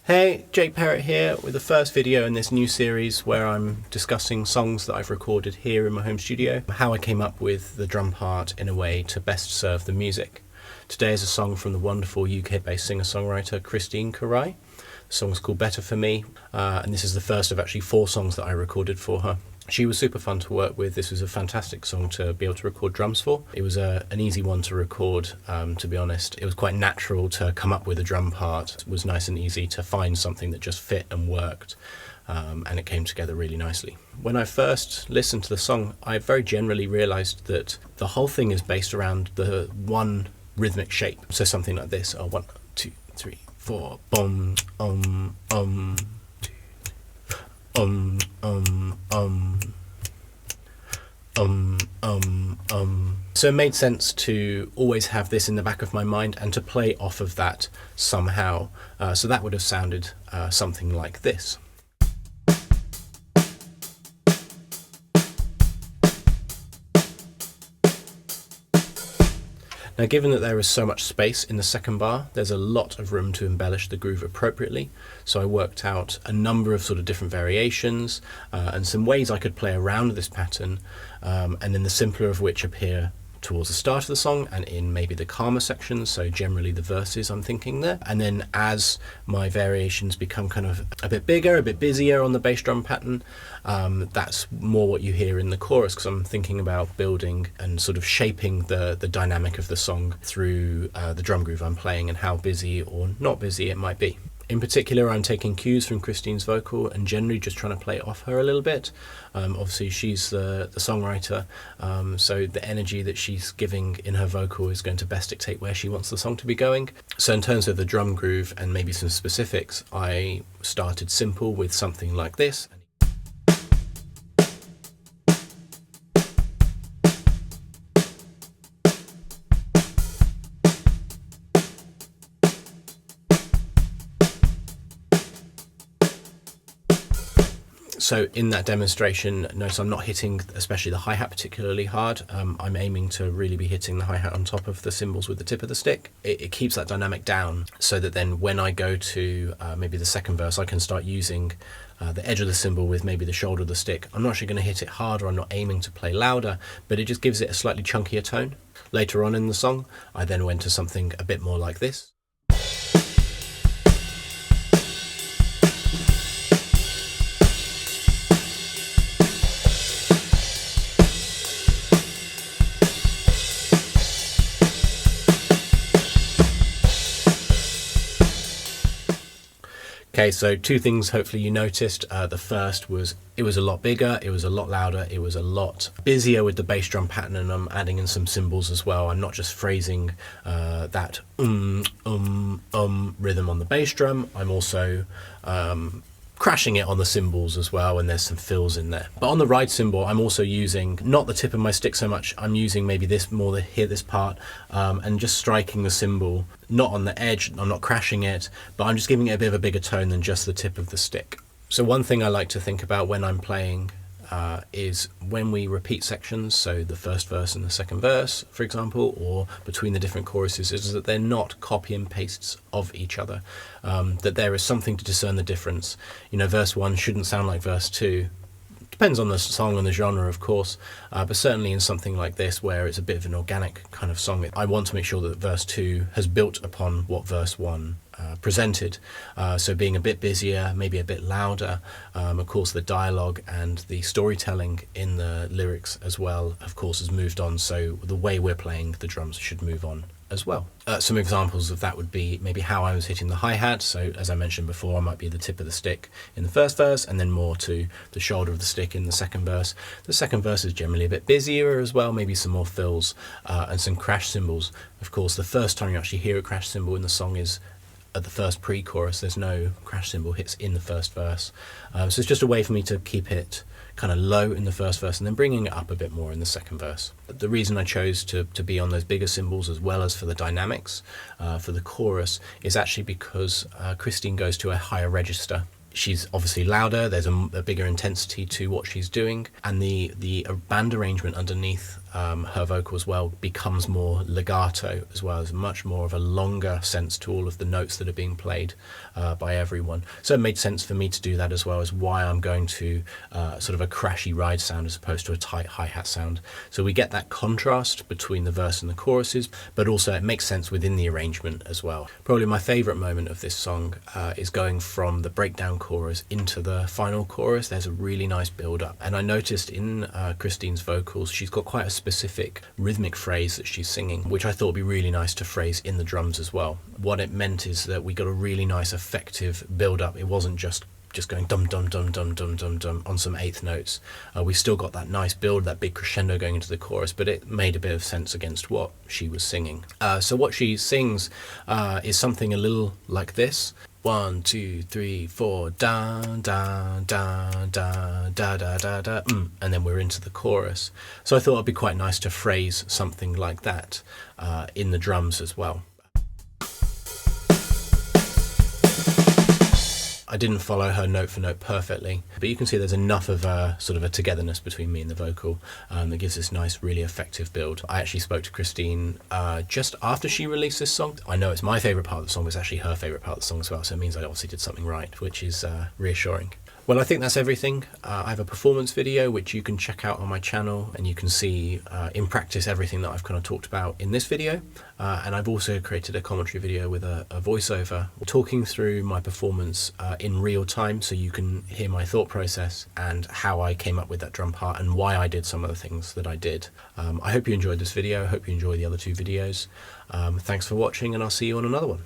Hey, Jake Parrott here with the first video in this new series where I'm discussing songs that I've recorded here in my home studio, how I came up with the drum part in a way to best serve the music. Today is a song from the wonderful UK-based singer-songwriter Christina Corau. The song is called Better For Me, and this is the first of actually 4 songs that I recorded for her. She was super fun to work with. This was a fantastic song to be able to record drums for. It was an easy one to record, to be honest. It was quite natural to come up with a drum part. It was nice and easy to find something that just fit and worked, and it came together really nicely. When I first listened to the song, I very generally realised that the whole thing is based around the one rhythmic shape. So something like this, 1, 2, 3, 4, boom, So it made sense to always have this in the back of my mind and to play off of that somehow. So that would have sounded something like this. Now, given that there is so much space in the second bar, there's a lot of room to embellish the groove appropriately. So I worked out a number of sort of different variations and some ways I could play around this pattern, and then the simpler of which appear towards the start of the song and in maybe the calmer sections, so generally the verses I'm thinking there. And then as my variations become kind of a bit bigger, a bit busier on the bass drum pattern, that's more what you hear in the chorus, because I'm thinking about building and sort of shaping the dynamic of the song through the drum groove I'm playing and how busy or not busy it might be. In particular, I'm taking cues from Christine's vocal and generally just trying to play off her a little bit. Obviously, she's the songwriter, so the energy that she's giving in her vocal is going to best dictate where she wants the song to be going. So in terms of the drum groove and maybe some specifics, I started simple with something like this. So in that demonstration, notice I'm not hitting especially the hi-hat particularly hard. I'm aiming to really be hitting the hi-hat on top of the cymbals with the tip of the stick. It keeps that dynamic down so that then when I go to maybe the second verse, I can start using the edge of the cymbal with maybe the shoulder of the stick. I'm not actually going to hit it harder, I'm not aiming to play louder, but it just gives it a slightly chunkier tone. Later on in the song, I then went to something a bit more like this. Okay, so 2 things hopefully you noticed. The first was it was a lot bigger, it was a lot louder, it was a lot busier with the bass drum pattern, and I'm adding in some cymbals as well. I'm not just phrasing that rhythm on the bass drum, I'm also crashing it on the cymbals as well, and there's some fills in there. But on the ride cymbal, I'm also using not the tip of my stick so much, I'm using maybe this more, this part, and just striking the cymbal, not on the edge, I'm not crashing it, but I'm just giving it a bit of a bigger tone than just the tip of the stick. So one thing I like to think about when I'm playing is when we repeat sections, so the first verse and the second verse, for example, or between the different choruses, is that they're not copy and pastes of each other, that there is something to discern the difference. You know, verse 1 shouldn't sound like verse 2. Depends on the song and the genre, of course, but certainly in something like this where it's a bit of an organic kind of song, I want to make sure that verse 2 has built upon what verse 1 presented. So being a bit busier, maybe a bit louder. Of course, the dialogue and the storytelling in the lyrics as well, of course, has moved on. So the way we're playing the drums should move on as well. Some examples of that would be maybe how I was hitting the hi-hat. So as I mentioned before, I might be the tip of the stick in the first verse and then more to the shoulder of the stick in the second verse. The second verse is generally a bit busier as well, maybe some more fills and some crash cymbals. Of course, the first time you actually hear a crash cymbal in the song is at the first pre-chorus. There's no crash cymbal hits in the first verse. So it's just a way for me to keep it kind of low in the first verse and then bringing it up a bit more in the second verse. But the reason I chose to be on those bigger cymbals as well as for the dynamics for the chorus is actually because Christine goes to a higher register. She's obviously louder, there's a bigger intensity to what she's doing, and the band arrangement underneath her vocal as well becomes more legato as well, as much more of a longer sense to all of the notes that are being played by everyone. So it made sense for me to do that as well, as why I'm going to sort of a crashy ride sound as opposed to a tight hi-hat sound. So we get that contrast between the verse and the choruses, but also it makes sense within the arrangement as well. Probably my favourite moment of this song is going from the breakdown chorus into the final chorus. There's a really nice build-up, and I noticed in Christine's vocals she's got quite a specific rhythmic phrase that she's singing, which I thought would be really nice to phrase in the drums as well. What it meant is that we got a really nice effective build-up. It wasn't just going dum dum dum dum dum dum dum on some eighth notes. We still got that nice build, that big crescendo going into the chorus, but it made a bit of sense against what she was singing. So what she sings is something a little like this. 1, 2, 3, 4, da da da da da da da da, and then we're into the chorus. So I thought it'd be quite nice to phrase something like that in the drums as well. I didn't follow her note for note perfectly, but you can see there's enough of a sort of a togetherness between me and the vocal that gives this nice, really effective build. I actually spoke to Christine just after she released this song. I know it's my favourite part of the song, but it's actually her favourite part of the song as well, so it means I obviously did something right, which is reassuring. Well, I think that's everything. I have a performance video which you can check out on my channel, and you can see in practice everything that I've kind of talked about in this video. And I've also created a commentary video with a voiceover talking through my performance in real time, so you can hear my thought process and how I came up with that drum part and why I did some of the things that I did. I hope you enjoyed this video. I hope you enjoy the other two videos. Thanks for watching, and I'll see you on another one.